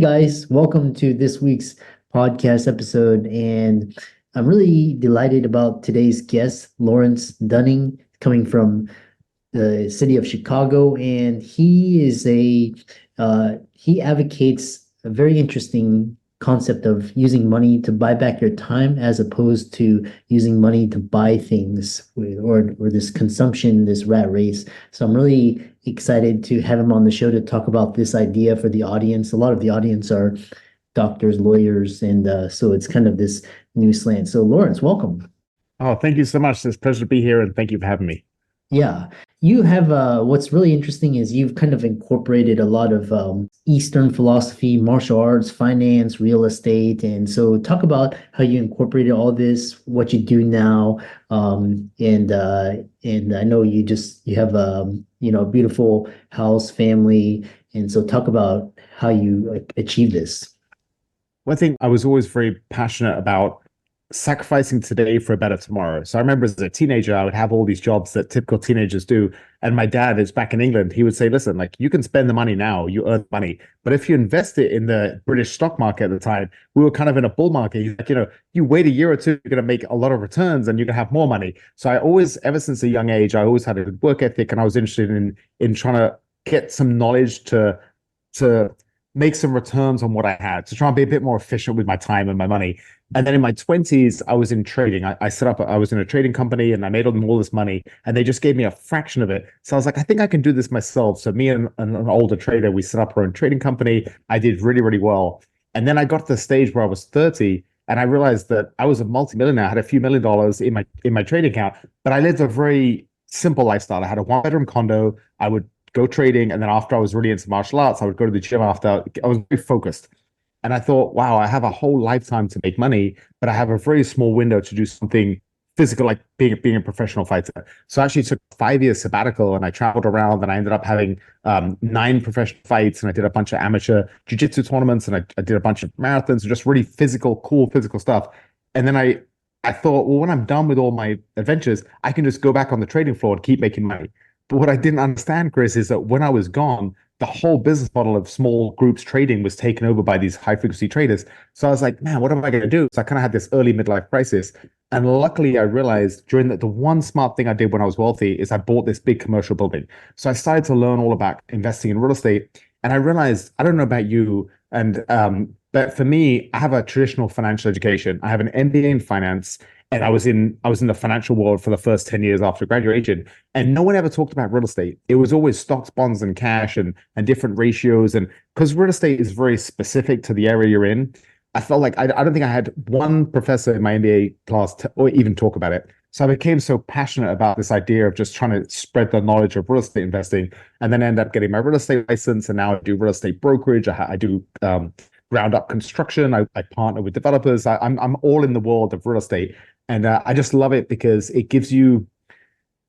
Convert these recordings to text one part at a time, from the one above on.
guys, welcome to this week's podcast episode. And I'm really delighted about today's guest, Lawrence Dunning, coming from the city of Chicago. And he advocates a very interesting concept of using money to buy back your time as opposed to using money to buy things or this consumption, this rat race. So I'm really excited to have him on the show to talk about this idea for the audience. A lot of the audience are doctors, lawyers, and so it's kind of this new slant. So Lawrence, welcome. Oh, thank you so much. It's a pleasure to be here, and thank you for having me. Yeah, you have what's really interesting is you've kind of incorporated a lot of Eastern philosophy, martial arts, finance, real estate, and so talk about how you incorporated all this, what you do now, and I know you have a beautiful house, family, and so talk about how you achieve this. One thing I was always very passionate about sacrificing today for a better tomorrow. So I remember as a teenager, I would have all these jobs that typical teenagers do. And my dad is back in England. He would say, listen, like you can spend the money now, you earn money. But if you invest it in the British stock market at the time, we were kind of in a bull market. He's like, you wait a year or two, you're going to make a lot of returns and you're going to have more money. So I always, ever since a young age, I always had a good work ethic and I was interested in trying to get some knowledge to make some returns on what I had, to try and be a bit more efficient with my time and my money. And then in my 20s, I was in trading. I was in a trading company and I made all this money and they just gave me a fraction of it. So I was like, I think I can do this myself. So me and an older trader, we set up our own trading company. I did really, really well. And then I got to the stage where I was 30 and I realized that I was a multimillionaire. I had a few $1 million in my trading account, but I lived a very simple lifestyle. I had a one-bedroom condo. I would go trading. And then after I was really into martial arts, I would go to the gym after. I was very focused. And I thought, wow, I have a whole lifetime to make money, but I have a very small window to do something physical, like being a professional fighter. So I actually took a 5 year sabbatical and I traveled around and I ended up having 9 professional fights and I did a bunch of amateur jiu-jitsu tournaments and I did a bunch of marathons and just really physical, cool physical stuff. And then I thought, well, when I'm done with all my adventures, I can just go back on the trading floor and keep making money. But what I didn't understand, Chris, is that when I was gone, the whole business model of small groups trading was taken over by these high frequency traders. So I was like, man, what am I going to do? So I kind of had this early midlife crisis. And luckily, I realized during the one smart thing I did when I was wealthy is I bought this big commercial building. So I started to learn all about investing in real estate. And I realized, I don't know about you, but for me, I have a traditional financial education. I have an MBA in finance. And I was in the financial world for the first 10 years after graduation. And no one ever talked about real estate. It was always stocks, bonds, and cash and different ratios. And because real estate is very specific to the area you're in, I felt like I don't think I had one professor in my MBA class or even talk about it. So I became so passionate about this idea of just trying to spread the knowledge of real estate investing and then end up getting my real estate license. And now I do real estate brokerage. I do ground up construction. I partner with developers. I'm all in the world of real estate. And I just love it because it gives you,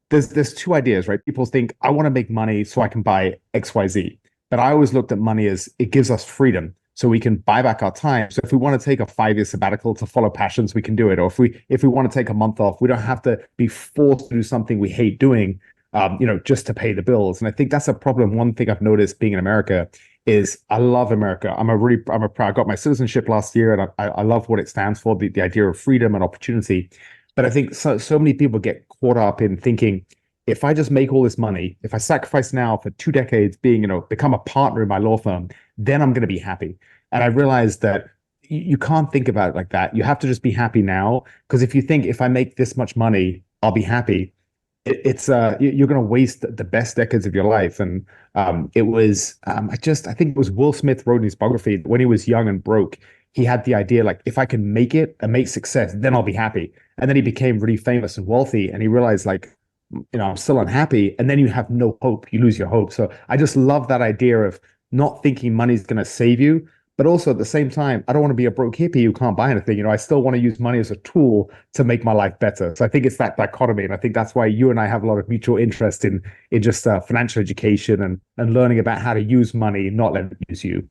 there's two ideas, right? People think, I want to make money so I can buy XYZ. But I always looked at money as it gives us freedom so we can buy back our time. So if we want to take a 5 year sabbatical to follow passions, we can do it. Or if we want to take a month off, we don't have to be forced to do something we hate doing, just to pay the bills. And I think that's a problem. One thing I've noticed being in America is I love America. I got my citizenship last year and I love what it stands for, the idea of freedom and opportunity. But I think so many people get caught up in thinking, if I just make all this money, if I sacrifice now for 2 decades become a partner in my law firm, then I'm going to be happy. And I realized that you can't think about it like that. You have to just be happy now. Because if you think, if I make this much money, I'll be happy, you're going to waste the best decades of your life. And it was I think it was Will Smith wrote in his biography when he was young and broke, he had the idea like, if I can make it and make success, then I'll be happy. And then he became really famous and wealthy and he realized like, I'm still unhappy. And then you have no hope, you lose your hope. So I just love that idea of not thinking money's going to save you. But also at the same time, I don't want to be a broke hippie who can't buy anything. I still want to use money as a tool to make my life better. So I think it's that dichotomy. And I think that's why you and I have a lot of mutual interest in just financial education and learning about how to use money, not let it use you.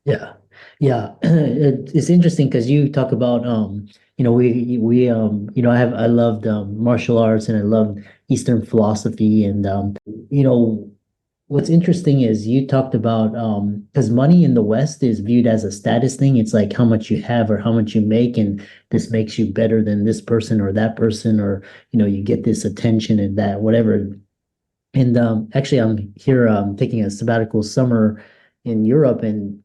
Yeah, yeah. It's interesting because you talk about I loved martial arts and I loved Eastern philosophy and you know what's interesting is you talked about because money in the West is viewed as a status thing. It's like how much you have or how much you make, and this makes you better than this person or that person, or you get this attention and that whatever. And actually, I'm here taking a sabbatical summer in Europe, and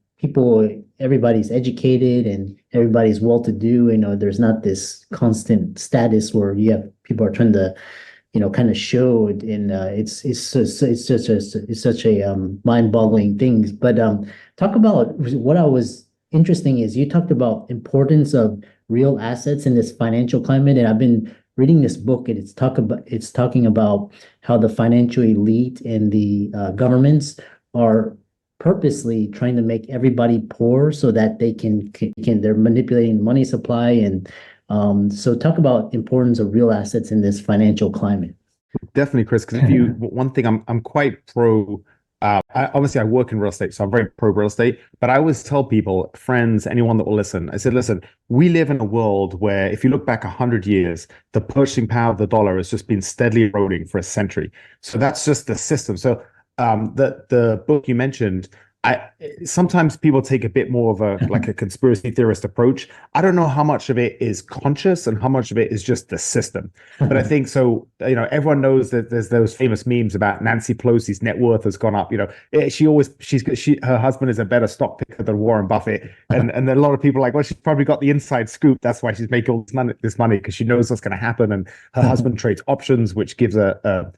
everybody's educated and everybody's well-to-do. There's not this constant status where you have people are trying to kind of showed and it's such a mind-boggling thing. But talk about what I was interesting is you talked about importance of real assets in this financial climate, and I've been reading this book, and it's talking about how the financial elite and the governments are purposely trying to make everybody poor so that they're manipulating money supply. And so talk about importance of real assets in this financial climate. Definitely, Chris, because if you one thing I'm quite pro. Obviously, I work in real estate, so I'm very pro real estate. But I always tell people, friends, anyone that will listen, I said, listen, we live in a world where if you look back 100 years, the purchasing power of the dollar has just been steadily eroding for a century. So that's just the system. So the book you mentioned, I sometimes people take a bit more of a conspiracy theorist approach. I don't know how much of it is conscious and how much of it is just the system. But I think so, everyone knows that there's those famous memes about Nancy Pelosi's net worth has gone up. Her husband is a better stock picker than Warren Buffett. And a lot of people are like, well, she's probably got the inside scoop. That's why she's making all this money because she knows what's going to happen. And her husband trades options, which gives a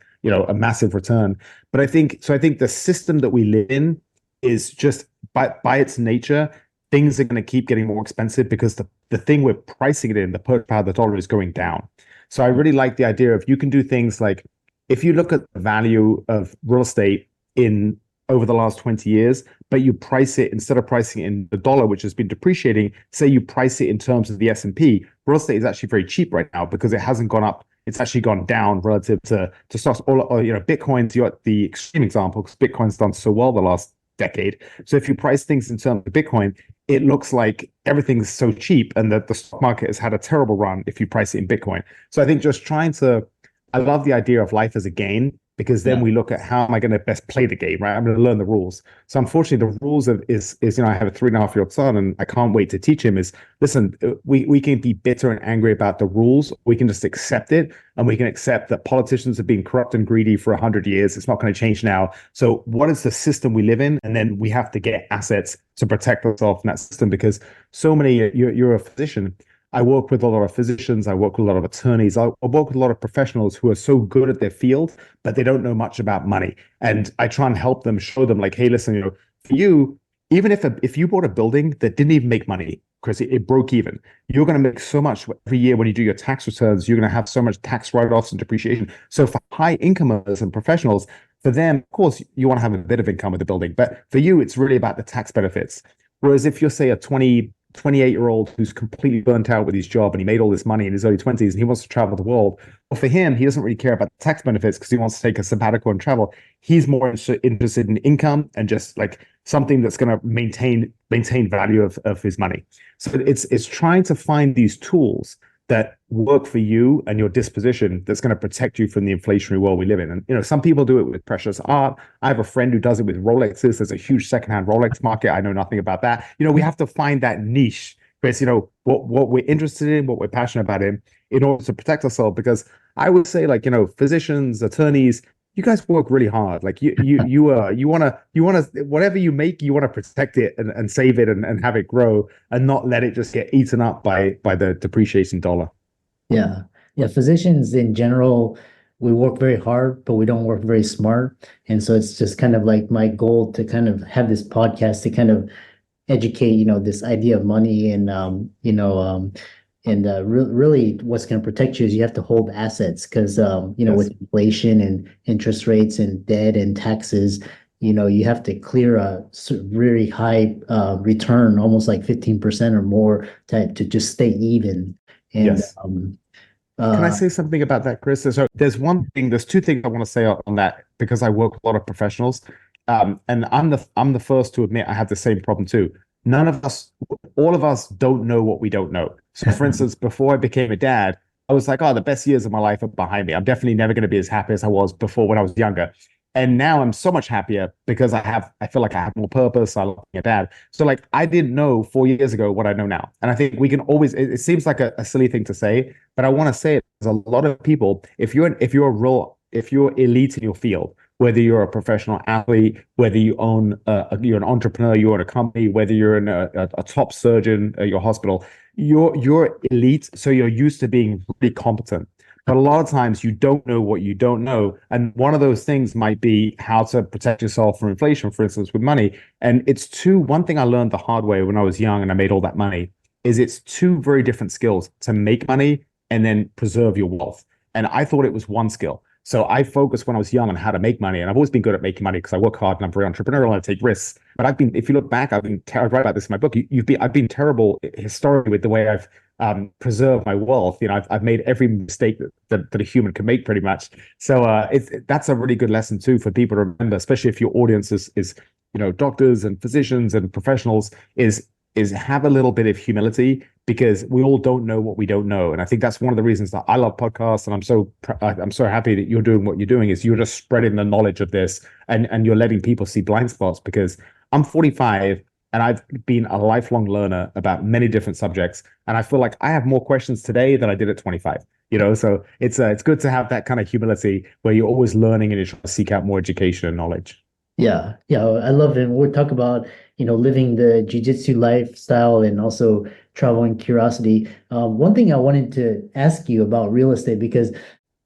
massive return. But I think the system that we live in is just by its nature, things are going to keep getting more expensive because the thing we're pricing it in, the purchase power of the dollar is going down. So I really like the idea of you can do things like if you look at the value of real estate in over the last 20 years, but you price it instead of pricing it in the dollar, which has been depreciating, say you price it in terms of the S&P, real estate is actually very cheap right now because it hasn't gone up. It's actually gone down relative to stocks. Bitcoin's the extreme example because Bitcoin's done so well the last decade. So if you price things in terms of Bitcoin, it looks like everything's so cheap and that the stock market has had a terrible run if you price it in Bitcoin. So I think I love the idea of life as a game because then we look at how am I going to best play the game, right? I'm going to learn the rules. So unfortunately, the rules is I have a 3.5-year-old son and I can't wait to teach him is, listen, we can be bitter and angry about the rules. We can just accept it and we can accept that politicians have been corrupt and greedy for 100 years. It's not going to change now. So what is the system we live in? And then we have to get assets to protect ourselves from that system because so many, you're a physician. I work with a lot of physicians. I work with a lot of attorneys. I work with a lot of professionals who are so good at their field, but they don't know much about money. And I try and help them, show them like, hey, listen, for you, even if you bought a building that didn't even make money, Chris, it broke even. You're going to make so much every year when you do your tax returns. You're going to have so much tax write-offs and depreciation. So for high income earners and professionals, for them, of course, you want to have a bit of income with the building. But for you, it's really about the tax benefits. Whereas if you're, say, a 28-year-old who's completely burnt out with his job and he made all this money in his early 20s and he wants to travel the world. Well, for him, he doesn't really care about the tax benefits because he wants to take a sabbatical and travel. He's more interested in income and just like something that's going to maintain value of his money. So it's trying to find these tools that work for you and your disposition that's going to protect you from the inflationary world we live in. And, some people do it with precious art. I have a friend who does it with Rolexes. There's a huge secondhand Rolex market. I know nothing about that. We have to find that niche, Chris, what we're interested in, what we're passionate about in order to protect ourselves. Because I would say physicians, attorneys, you guys work really hard. Like you want to, whatever you make, you want to protect it and save it and have it grow and not let it just get eaten up by the depreciating dollar. Yeah. Yeah. Physicians in general, we work very hard, but we don't work very smart. And so it's just kind of like my goal to kind of have this podcast to kind of educate, this idea of money and, really what's going to protect you is you have to hold assets because, Yes. with inflation and interest rates and debt and taxes, you have to clear a very high return, almost like 15% or more to just stay even. And Yes. Can I say something about that, Chris? So there's two things I want to say on that because I work with a lot of professionals. And I'm the first to admit I have the same problem too. All of us don't know what we don't know. So for instance, before I became a dad, I was like, oh, the best years of my life are behind me. I'm definitely never going to be as happy as I was before when I was younger. And now I'm so much happier because I feel like I have more purpose. I love being a dad. So like I didn't know 4 years ago what I know now. And I think we can always, it seems like a silly thing to say, but I want to say it. There's a lot of people, if you're elite in your field, whether you're a professional athlete, whether you own, you're an entrepreneur, you own a company, whether you're a top surgeon at your hospital, you're elite. So you're used to being really competent. But a lot of times you don't know what you don't know. And one of those things might be how to protect yourself from inflation, for instance, with money. And one thing I learned the hard way when I was young and I made all that money is it's two very different skills to make money and then preserve your wealth. And I thought it was one skill. So I focused when I was young on how to make money. And I've always been good at making money because I work hard and I'm very entrepreneurial and I take risks. But if you look back, I write about this in my book. I've been terrible historically with the way I've preserve my wealth. I've made every mistake that a human can make pretty much. So that's a really good lesson too for people to remember, especially if your audience is doctors and physicians and professionals, is have a little bit of humility because we all don't know what we don't know. And I think that's one of the reasons that I love podcasts. And I'm so happy that you're doing what you're doing is you're just spreading the knowledge of this and you're letting people see blind spots because I'm 45 and I've been a lifelong learner about many different subjects. And I feel like I have more questions today than I did at 25. So it's good to have that kind of humility where you're always learning and you're trying to seek out more education and knowledge. Yeah, yeah, I love it. We'll talk about, living the jiu-jitsu lifestyle and also travel and curiosity. One thing I wanted to ask you about real estate, because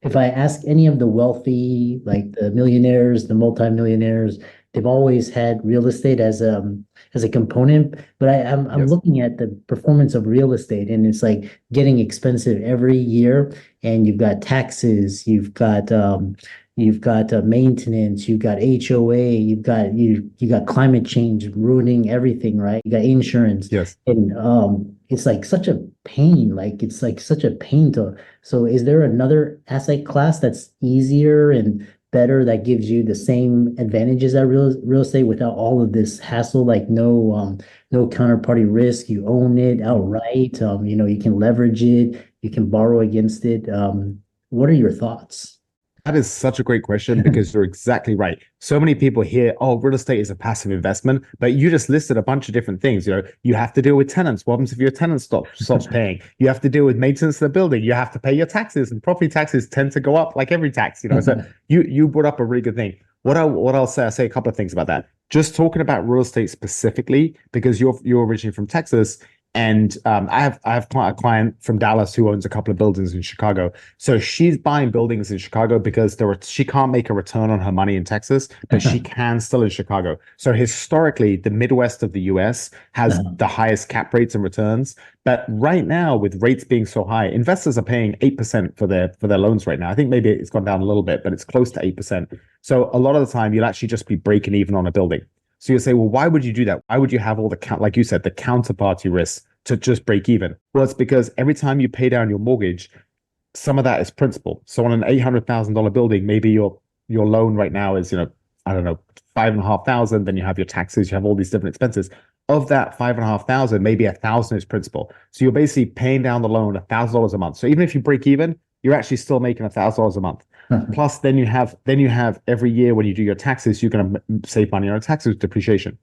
if I ask any of the wealthy, like the millionaires, the multimillionaires, they've always had real estate as a component. But I'm Yes. looking at the performance of real estate, and it's like getting expensive every year. And you've got taxes, you've got maintenance, you've got HOA, you got climate change ruining everything, right? You got insurance, Yes. and it's like such a pain. Like it's like such a pain to. So, is there another asset class that's easier and better that gives you the same advantages as real estate without all of this hassle? Like no counterparty risk. You own it outright. You can leverage it. You can borrow against it. What are your thoughts? That is such a great question because you're exactly right. So many people hear, oh, real estate is a passive investment, but you just listed a bunch of different things. You have to deal with tenants. What happens if your tenant stops paying? You have to deal with maintenance of the building. You have to pay your taxes, and property taxes tend to go up like every tax. So you brought up a really good thing. I'll say a couple of things about that. Just talking about real estate specifically, because you're originally from Texas. And I have a client from Dallas who owns a couple of buildings in Chicago. So she's buying buildings in Chicago because she can't make a return on her money in Texas, but she can still in Chicago. So historically, the Midwest of the US has the highest cap rates and returns. But right now, with rates being so high, investors are paying 8% for their loans right now. I think maybe it's gone down a little bit, but it's close to 8%. So a lot of the time, you'll actually just be breaking even on a building. So you say, well, why would you do that? Why would you have all like you said, the counterparty risks to just break even? Well, it's because every time you pay down your mortgage, some of that is principal. So on an $800,000 building, maybe your loan right now is, I don't know, 5,500. Then you have your taxes, you have all these different expenses. Of that 5,500, maybe 1,000 is principal. So you're basically paying down the loan $1,000 a month. So even if you break even, you're actually still making $1,000 a month. Plus, then you have every year when you do your taxes, you're going to save money on your taxes depreciation.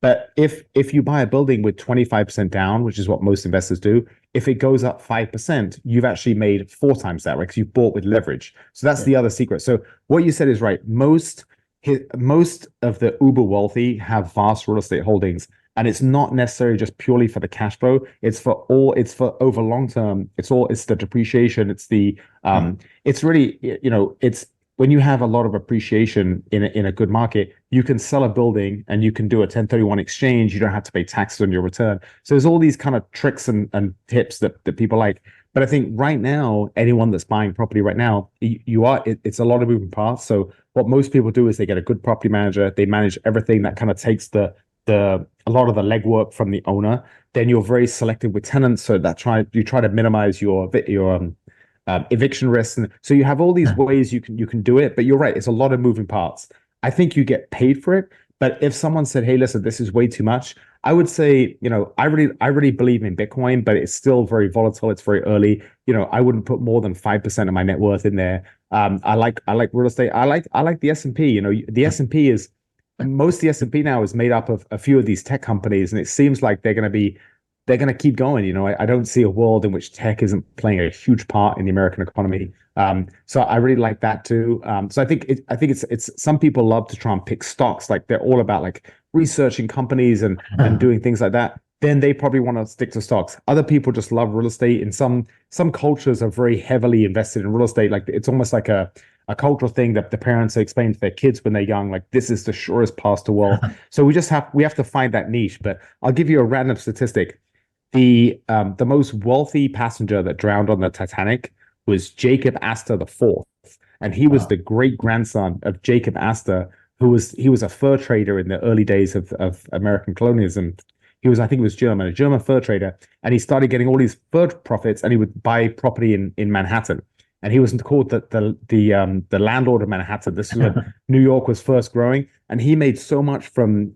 But if you buy a building with 25% down, which is what most investors do, if it goes up 5%, you've actually made 4 times that, right? Because you've bought with leverage. So that's the other secret. So what you said is right. Most of the uber wealthy have vast real estate holdings. And it's not necessarily just purely for the cash flow. It's for over long term. It's the depreciation. It's really, it's when you have a lot of appreciation in a good market, you can sell a building and you can do a 1031 exchange. You don't have to pay taxes on your return. So there's all these kind of tricks and tips that people like. But I think right now, anyone that's buying property right now, it's a lot of moving parts. So what most people do is they get a good property manager. They manage everything that kind of takes a lot of the legwork from the owner. Then you're very selective with tenants, so you try to minimize your eviction risks, and so you have all these ways you can do it. But you're right, it's a lot of moving parts. I think you get paid for it, But if someone said, "Hey, listen, this is way too much," I would say, I really believe in Bitcoin, but it's still very volatile. It's very early. I wouldn't put more than 5% of my net worth in there. I like real estate. I like the S&P. The S&P is most of the S&P now is made up of a few of these tech companies, and it seems like they're going to keep going. I don't see a world in which tech isn't playing a huge part in the American economy. So I really like that too. So I think it's some people love to try and pick stocks, like they're all about like researching companies and doing things like that. Then they probably want to stick to stocks. Other people just love real estate. And some cultures are very heavily invested in real estate. Like it's almost like a cultural thing that the parents explain to their kids when they're young, like this is the surest path to wealth. So we have to find that niche. But I'll give you a random statistic. The most wealthy passenger that drowned on the Titanic was Jacob Astor the fourth, and he was Wow. the great grandson of Jacob Astor, he was a fur trader in the early days of American colonialism. I think he was German, a German fur trader, and he started getting all these fur profits, and he would buy property in Manhattan. And he was called the landlord of Manhattan. This is when New York was first growing, and he made so much from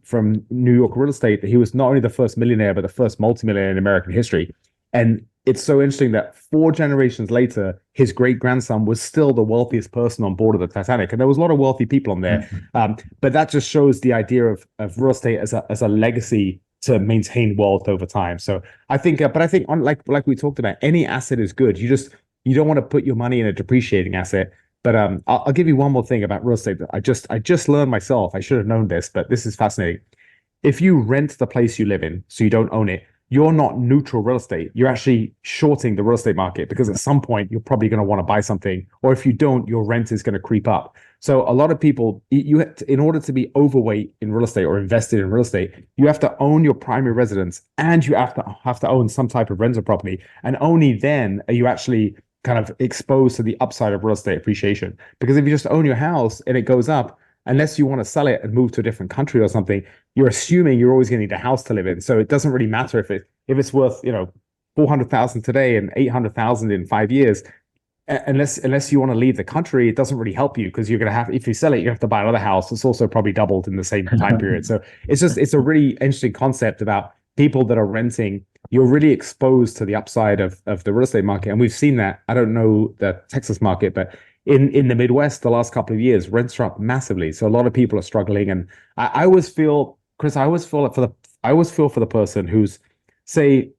New York real estate that he was not only the first millionaire but the first multimillionaire in American history. And it's so interesting that 4 generations later, his great grandson was still the wealthiest person on board of the Titanic, and there was a lot of wealthy people on there. But that just shows the idea of real estate as a legacy to maintain wealth over time. So I think on like we talked about, any asset is good. You don't want to put your money in a depreciating asset. But I'll give you one more thing about real estate that I just learned myself. I should have known this, but this is fascinating. If you rent the place you live in, so you don't own it, you're not neutral real estate. You're actually shorting the real estate market, because at some point you're probably going to want to buy something, or if you don't, your rent is going to creep up. So a lot of people, in order to be overweight in real estate or invested in real estate, you have to own your primary residence, and you have to own some type of rental property, and only then are you actually kind of exposed to the upside of real estate appreciation. Because if you just own your house and it goes up, unless you want to sell it and move to a different country or something, you're assuming you're always going to need a house to live in. So it doesn't really matter if it's worth 400,000 today and 800,000 in 5 years. Unless you want to leave the country, it doesn't really help you, because you're going to have, if you sell it, you have to buy another house. It's also probably doubled in the same time period. So it's a really interesting concept about people that are renting. You're really exposed to the upside of the real estate market. And we've seen that. I don't know the Texas market, but in the Midwest, the last couple of years, rents are up massively. So a lot of people are struggling. And I always feel, Chris, I always feel for the person who's, say,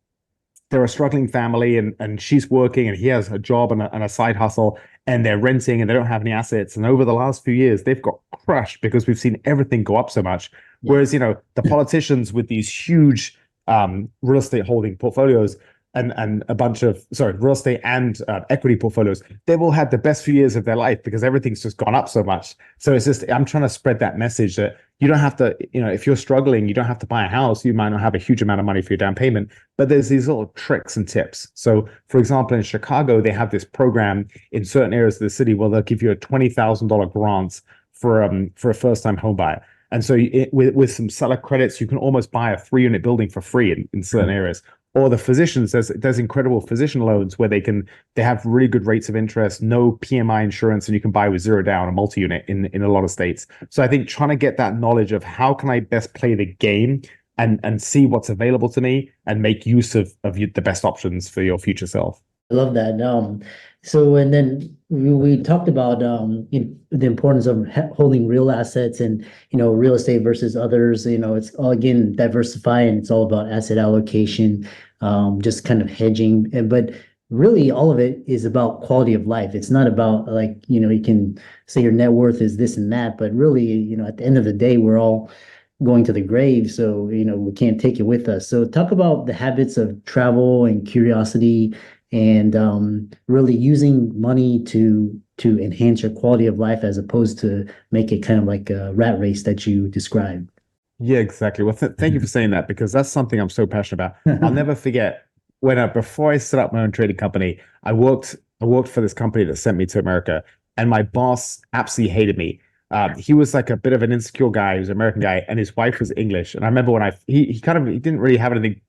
they're a struggling family, and she's working and he has a job and a side hustle, and they're renting and they don't have any assets. And over the last few years, they've got crushed because we've seen everything go up so much. Yeah. Whereas, the politicians with these huge real estate holding portfolios and a bunch of, real estate and equity portfolios, they've all had the best few years of their life because everything's just gone up so much. So it's just, I'm trying to spread that message that you don't have to, if you're struggling, you don't have to buy a house. You might not have a huge amount of money for your down payment, but there's these little tricks and tips. So for example, in Chicago, they have this program in certain areas of the city where they'll give you a $20,000 grant for a first time home buyer. And so with some seller credits, you can almost buy a 3-unit building for free in certain areas. Or the physicians, there's incredible physician loans where they have really good rates of interest, no PMI insurance, and you can buy with zero down, a multi-unit in a lot of states. So I think trying to get that knowledge of how can I best play the game and see what's available to me and make use of the best options for your future self. I love that. So, and then we talked about the importance of holding real assets and, real estate versus others. It's all, again, diversify, and it's all about asset allocation, just kind of hedging. But really, all of it is about quality of life. It's not about, like, you can say your net worth is this and that, but really, at the end of the day, we're all going to the grave. So, we can't take it with us. So talk about the habits of travel and curiosity, and really using money to enhance your quality of life, as opposed to make it kind of like a rat race that you described. Yeah, exactly. Well, thank you for saying that, because that's something I'm so passionate about. I'll never forget before I set up my own trading company, I worked for this company that sent me to America, and my boss absolutely hated me. He was like a bit of an insecure guy. He was an American guy, and his wife was English. And I remember when he didn't really have anything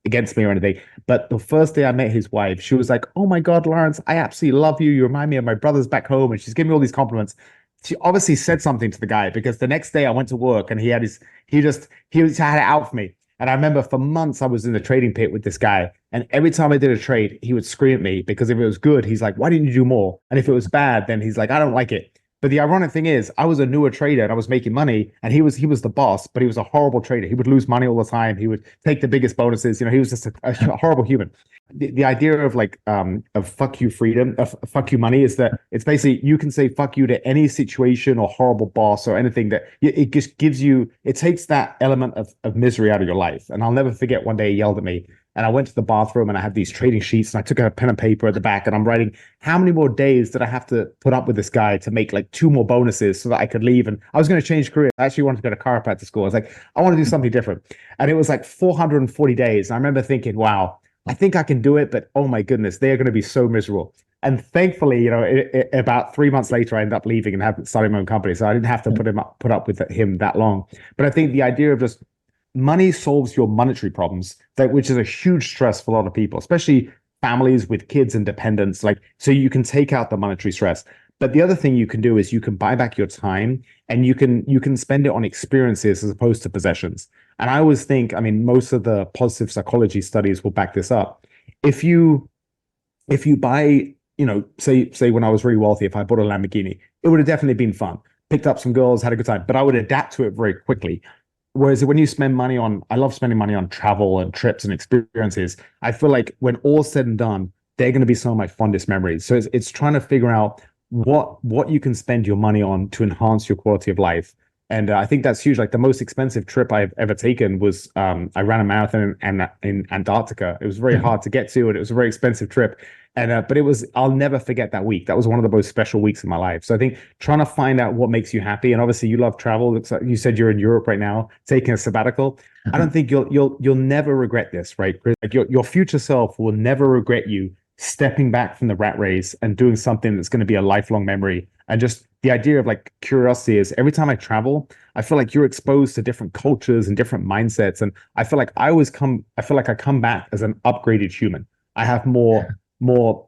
against me or anything. But the first day I met his wife, she was like, "Oh my God, Lawrence, I absolutely love you. You remind me of my brothers back home." And she's giving me all these compliments. she obviously said something to the guy, because the next day I went to work and he had it out for me. And I remember for months I was in the trading pit with this guy. And every time I did a trade, he would scream at me, because if it was good, he's like, why didn't you do more? And if it was bad, then he's like, I don't like it. But the ironic thing is, I was a newer trader and I was making money, and he was the boss, but he was a horrible trader. He would lose money all the time. He would take the biggest bonuses. He was just a horrible human. The idea of like of fuck you freedom, of fuck you money, is that it's basically you can say fuck you to any situation or horrible boss or anything, that it just gives you, it takes that element of misery out of your life. And I'll never forget, one day he yelled at me, and I went to the bathroom and I had these trading sheets, and I took a pen and paper at the back, and I'm writing how many more days did I have to put up with this guy to make like 2 more bonuses so that I could leave. And I was going to change careers. I actually wanted to go to chiropractic school. I was like, I want to do something different. And it was like 440 days. And I remember thinking, wow, I think I can do it, but oh my goodness, they are going to be so miserable. And thankfully, about 3 months later, I ended up leaving and starting my own company. So I didn't have to put up with him that long. But I think the idea of just money solves your monetary problems, which is a huge stress for a lot of people, especially families with kids and dependents. Like, so you can take out the monetary stress. But the other thing you can do is you can buy back your time, and you can spend it on experiences as opposed to possessions. And I always think, I mean, most of the positive psychology studies will back this up. If you buy, say when I was really wealthy, if I bought a Lamborghini, it would have definitely been fun. Picked up some girls, had a good time, but I would adapt to it very quickly. Whereas when you spend money on, I love spending money on travel and trips and experiences. I feel like when all's said and done, they're going to be some of my fondest memories. So it's trying to figure out what you can spend your money on to enhance your quality of life. And I think that's huge. Like, the most expensive trip I've ever taken was I ran a marathon in Antarctica. It was very hard to get to, and it was a very expensive trip. And but I'll never forget that week. That was one of the most special weeks of my life. So I think trying to find out what makes you happy, and obviously you love travel. It's like you said, you're in Europe right now, taking a sabbatical. I don't think you'll never regret this, right, Chris? Like your future self will never regret you stepping back from the rat race and doing something that's going to be a lifelong memory. And just the idea of like curiosity is, every time I travel, I feel like you're exposed to different cultures and different mindsets. And I feel like I feel like I come back as an upgraded human. I have more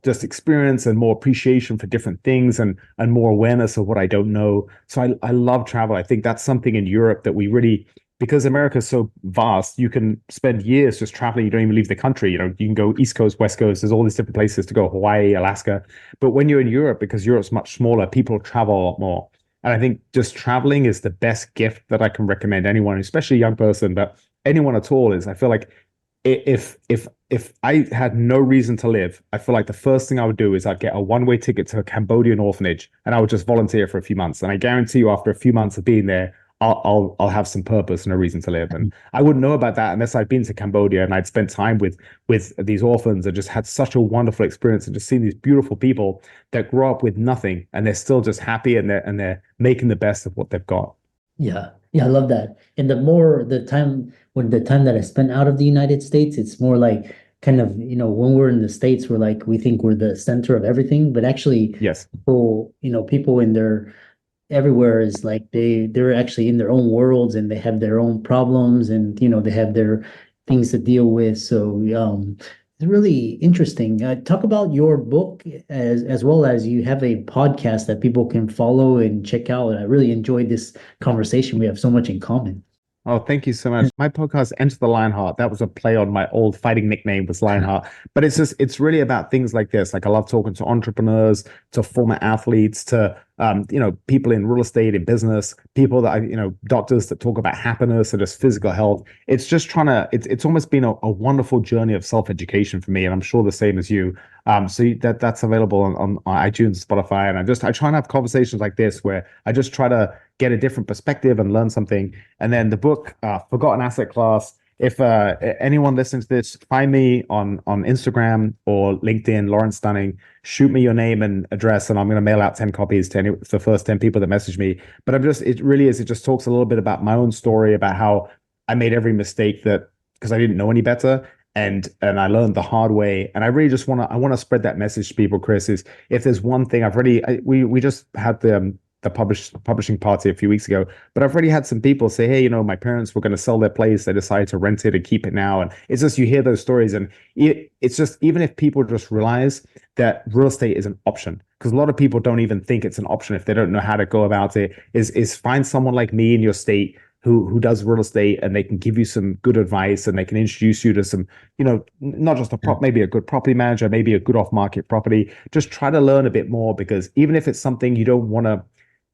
just experience and more appreciation for different things, and more awareness of what I don't know. So I love travel. I think that's something in Europe that we really, because America is so vast, you can spend years just traveling. You don't even leave the country. You can go East Coast, West Coast. There's all these different places to go, Hawaii, Alaska. But when you're in Europe, because Europe's much smaller, people travel a lot more. And I think just traveling is the best gift that I can recommend anyone, especially a young person, but anyone at all. Is I feel like if I had no reason to live, I feel like the first thing I would do is I'd get a one-way ticket to a Cambodian orphanage, and I would just volunteer for a few months. And I guarantee you, after a few months of being there, I'll have some purpose and a reason to live. And I wouldn't know about that unless I'd been to Cambodia and I'd spent time with these orphans and just had such a wonderful experience, and just seen these beautiful people that grow up with nothing, and they're still just happy, and they're making the best of what they've got. Yeah. Yeah, I love that. And the time that I spent out of the United States, it's more like kind of, when we're in the States, we're like, we think we're the center of everything, but actually Yes. people in their everywhere is like they're actually in their own worlds, and they have their own problems, and they have their things to deal with. So it's really interesting. Talk about your book, as well as you have a podcast that people can follow and check out. I really enjoyed this conversation. We have so much in common. Oh, thank you so much. My podcast, Enter the Lionheart, that was a play on my old fighting nickname was Lionheart. But it's really about things like this. Like, I love talking to entrepreneurs, to former athletes, to people in real estate, in business, people that doctors that talk about happiness and just physical health. It's just it's almost been a wonderful journey of self-education for me. And I'm sure the same as you. So that's available on iTunes, Spotify. And I try and have conversations like this where I just try to get a different perspective and learn something. And then the book, Forgotten Asset Class. If anyone listening to this, find me on Instagram or LinkedIn, Lawrence Stunning, shoot me your name and address, and I'm going to mail out 10 copies to the first 10 people that message me. But it just talks a little bit about my own story, about how I made every mistake because I didn't know any better. And I learned the hard way. And I really just want to spread that message to people, Chris, is if there's one thing we just had the publishing party a few weeks ago, but I've already had some people say, hey, my parents were going to sell their place. They decided to rent it and keep it now. And it's just, you hear those stories, and it's just, even if people just realize that real estate is an option, because a lot of people don't even think it's an option if they don't know how to go about it, is find someone like me in your state who does real estate, and they can give you some good advice, and they can introduce you to some, not just maybe a good property manager, maybe a good off-market property. Just try to learn a bit more, because even if it's something you don't want to,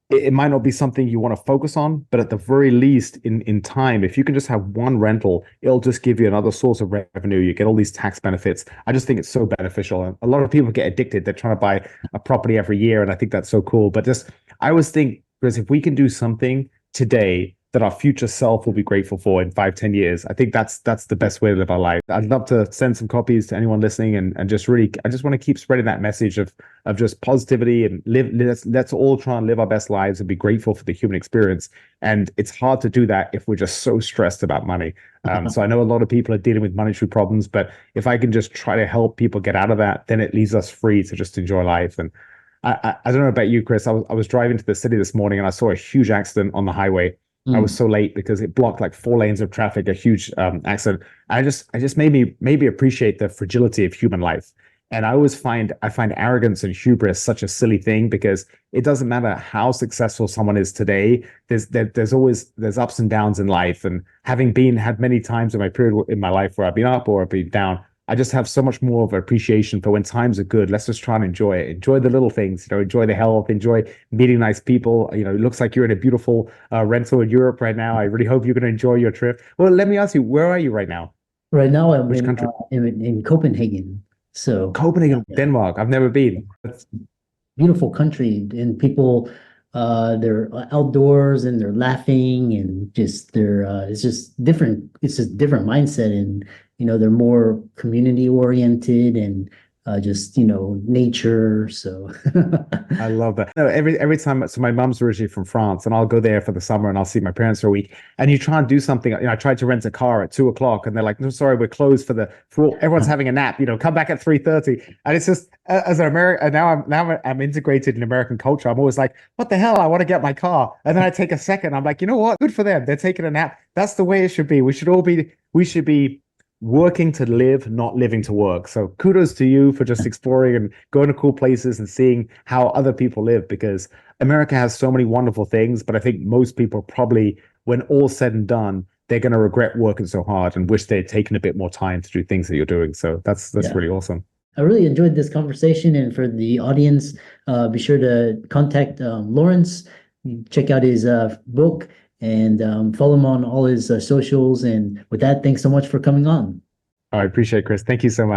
it might not be something you want to focus on, but at the very least in time, if you can just have one rental, it'll just give you another source of revenue. You get all these tax benefits. I just think it's so beneficial. And a lot of people get addicted. They're trying to buy a property every year, and I think that's so cool. But I always think, because if we can do something today that our future self will be grateful for in 5-10 years, I think that's the best way to live our life. I'd love to send some copies to anyone listening, and just really, I just want to keep spreading that message of just positivity, and let's all try and live our best lives and be grateful for the human experience. And it's hard to do that if we're just so stressed about money. So I know a lot of people are dealing with monetary problems, but if I can just try to help people get out of that, then it leaves us free to just enjoy life. And I don't know about you, Chris. I was driving to the city this morning, and I saw a huge accident on the highway. I was so late because it blocked like 4 lanes of traffic, a huge accident. I just made me appreciate the fragility of human life. And I find arrogance and hubris such a silly thing, because it doesn't matter how successful someone is today. There's always ups and downs in life. And having had many times in my life where I've been up or I've been down, I just have so much more of appreciation for when times are good. Let's just try and enjoy it. Enjoy the little things, enjoy the health, enjoy meeting nice people. It looks like you're in a beautiful rental in Europe right now. I really hope you're going to enjoy your trip. Well, let me ask you, where are you right now? Right now, I'm Which country? in Copenhagen. So Copenhagen, yeah, Denmark. I've never been. beautiful country, and people, they're outdoors and they're laughing, and just it's just different. It's just different mindset, and they're more community oriented, and just nature. So I love that. No, every time. So my mom's originally from France, and I'll go there for the summer, and I'll see my parents for a week. And you try and do something. I tried to rent a car at 2 o'clock, and they're like, "No, sorry, we're closed everyone's having a nap. Come back at 3:30." And it's just, as an American, now I'm integrated in American culture. I'm always like, "What the hell? I want to get my car." And then I take a second. I'm like, you know what? Good for them. They're taking a nap. That's the way it should be. We should be working to live, not living to work. So kudos to you for just exploring and going to cool places and seeing how other people live, because America has so many wonderful things, but I think most people probably, when all's said and done, they're going to regret working so hard and wish they'd taken a bit more time to do things that you're doing. So that's yeah. really awesome. I really enjoyed this conversation, and for the audience, be sure to contact Lawrence, check out his book, and follow him on all his socials. And with that, thanks so much for coming on. I appreciate it, Chris. Thank you so much.